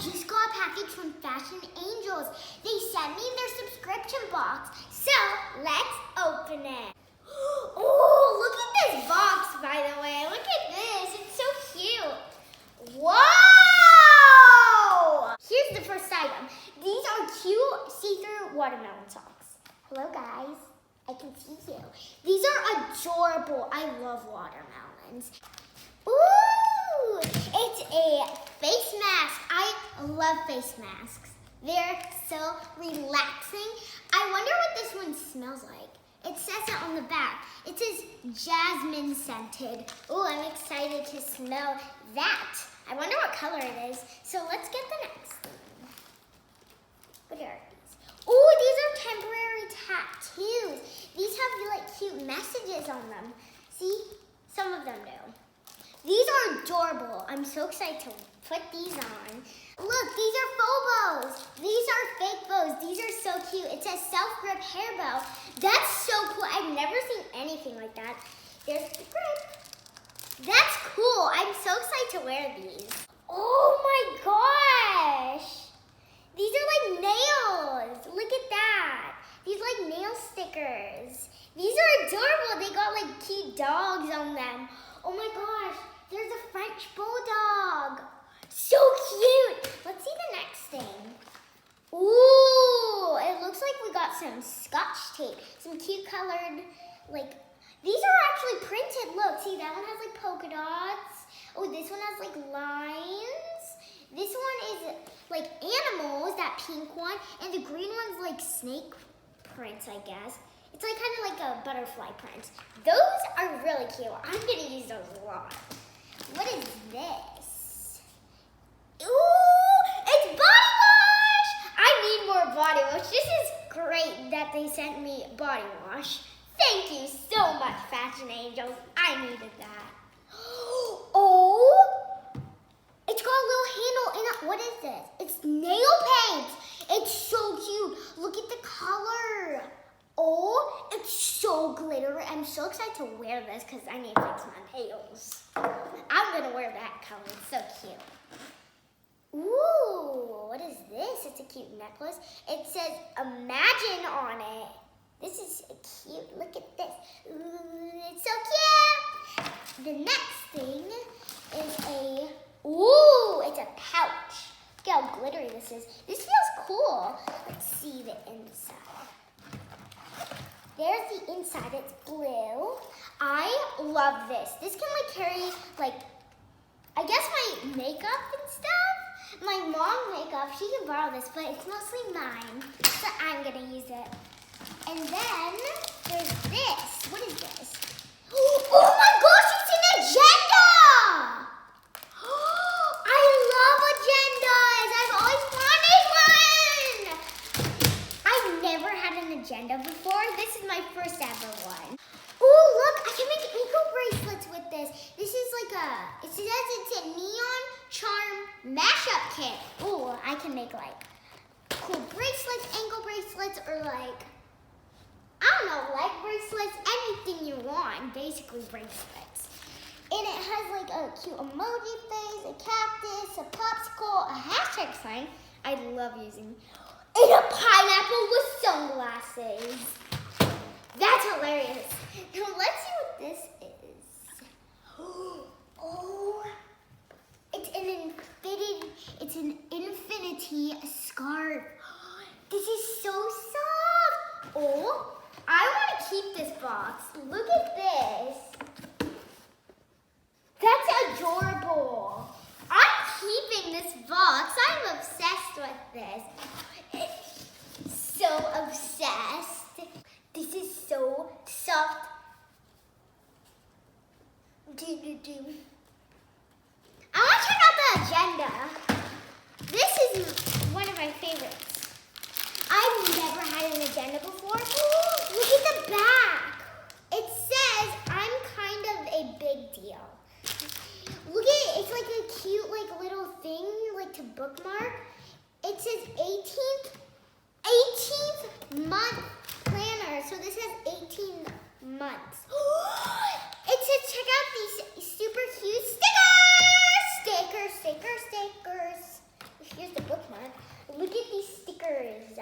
just got a package from Fashion Angels. They sent me their subscription box. So let's open it. Oh, look at this box, by the way. Look at this. It's so cute. Wow! Here's the first item. These are cute see-through watermelon socks. Hello, guys. I can see you. These are adorable. I love watermelons. Ooh, it's a face mask. I love face masks. They're so relaxing. I wonder what this one smells like. It says it on the back. It says jasmine scented. Oh, I'm excited to smell that. I wonder what color it is. So let's get the next thing. What are these? Oh, these are temporary tattoos. These have like cute messages on them. See, some of them do. These are adorable. I'm so excited to put these on. Look, these are faux bows. These are fake bows. These are so cute. It says self-grip hair bow. That's so cool. I've never seen anything like that. There's the grip. That's cool. I'm so excited to wear these. Oh my gosh. These are like nails. Look at that. These are like nail stickers. These are adorable. They got like cute dogs on them. Oh my gosh. There's a French bulldog. So cute. Let's see the next thing. Ooh, it looks like we got some scotch tape. Some cute colored, like, these are actually printed. Look, see, that one has like polka dots. Oh, this one has like lines. This one is like animals, that pink one. And the green one's like snake prints, I guess. It's like kind of like a butterfly print. Those are really cute. I'm gonna use those a lot. What is this? Ooh, it's body wash! I need more body wash. This is great that they sent me body wash. Thank you so much, Fashion Angels. I needed that. Oh, it's got a little handle in it. What is this? It's nail paint. It's so cute. Look at the color. Oh, it's so glittery. I'm so excited to wear this because I need to fix my nails. I'm going to wear that color. It's so cute. Ooh, what is this? It's a cute necklace. It says Imagine on it. This is cute. Look at this. Ooh, it's so cute. The next thing is it's a pouch. Look how glittery this is. This feels cool. Let's see the inside. There's the inside, it's blue. I love this. This can like carry like, I guess my makeup and stuff. My mom makeup, she can borrow this, but it's mostly mine. So I'm gonna use it. And then there's this. What is this? Oh my gosh, it's an agenda! I love agendas. I've always wanted one. I've never had an agenda before. This is my first ever one. Oh, look, I can make ankle bracelets with this. This is like it says it's a neon charm mashup kit. Oh, I can make like cool bracelets, ankle bracelets, or like, I don't know, leg bracelets, anything you want, basically bracelets. And it has like a cute emoji face, a cactus, a popsicle, a hashtag sign. I love using. And a pineapple with sunglasses. That's hilarious. Now let's see what this is. Oh, it's an infinity scarf. This is so soft. Oh, I want to keep this box. Look at this. That's adorable. I'm keeping this box. I'm obsessed with this. So obsessed. This is so soft. I want to check out the agenda. This is one of my favorites. I've never had an agenda before. Ooh, look at the back. It says I'm kind of a big deal. Look at it. It's like a cute like little thing like to bookmark. It says 18th month planner. So this has 18 months. It says check out these super cute stickers. Here's the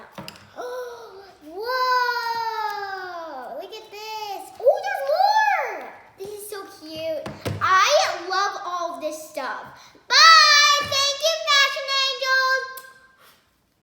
stuff. Oh, whoa! Look at this. Oh, there's more! This is so cute. I love all of this stuff.